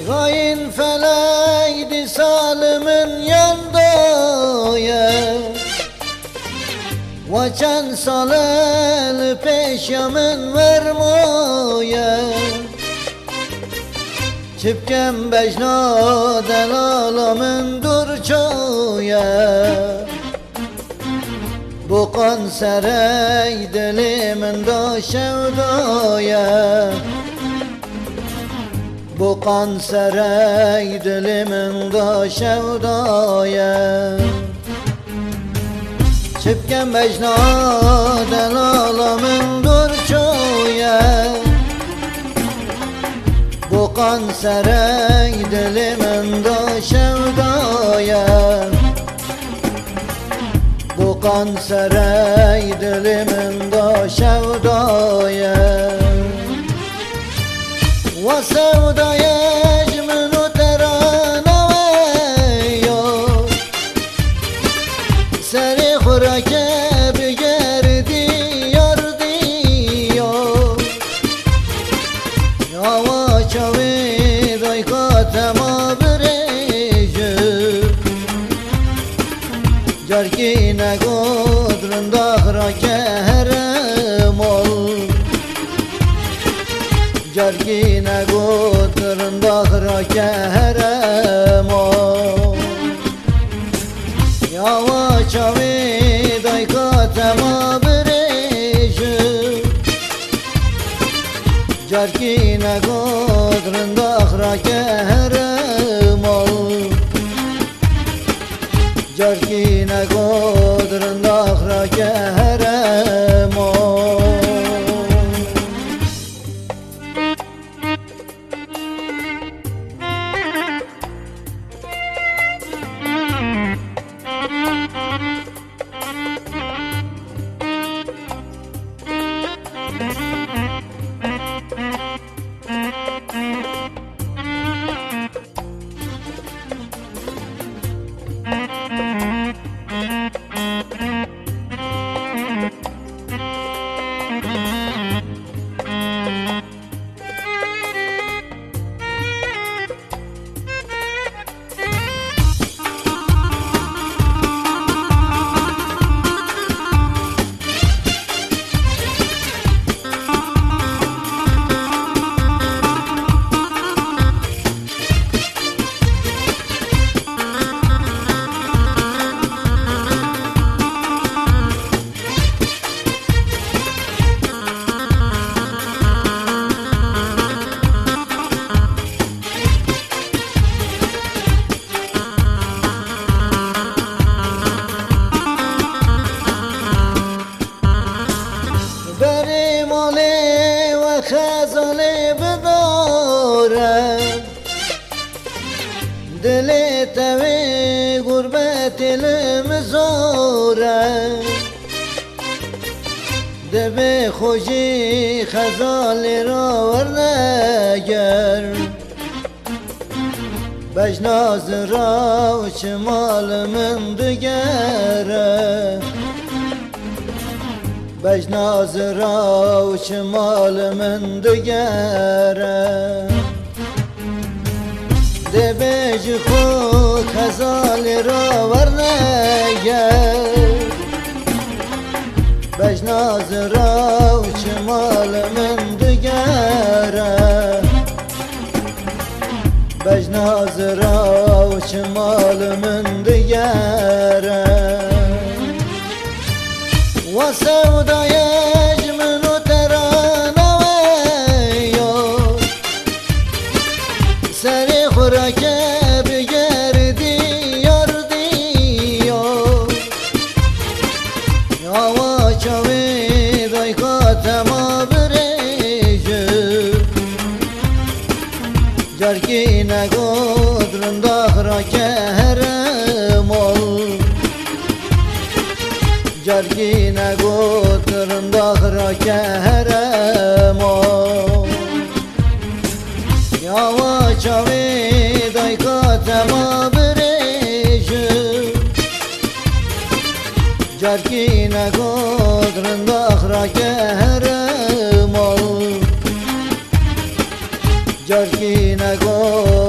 Gayin feleydi salimin yandoya Vaçan salel peşamın vermoya Çipkem becna delalamın durçoya Bu kan serey dilimin da şevdaya Bu kan serey dilimin da şevdaya Çipken mecna delalamın durçoya Bu kan serey dilimin da şevdaya Bu kan serey dilimin da şevdaya Ve sevdaya ecminu terana veyo Seri hurake bir gerdi yar diyo Yava çavi daykatema birejü Jarkine godrunda hırake herem ol Jarkine godrunda hırake herem ol Yava çavi daykatema birejü Jarkine godrunda hırake herem ol Jarkine godrunda hırake herem ol خزانه بدارم دل توی غربت دلم زارم دب خوشی خزانه را ورنگر بجناز را و شمال من دگره بجناز را و شمال من دگره ده بج خود خزال را ورنگر بجناز را و شمال من دگره بجناز را و شمال من دگره و سودای اجمنو ترانه ویو سری خوراکه بگردی یار دیو یاوا چاوی دایکاتما بریجو جرکی نگودرنده خوراکه هرم ol Jarkine godrunda hırake herem ol Yava çavi daykatema birejü Jarkine godrunda hırake herem ol Jarkine godrunda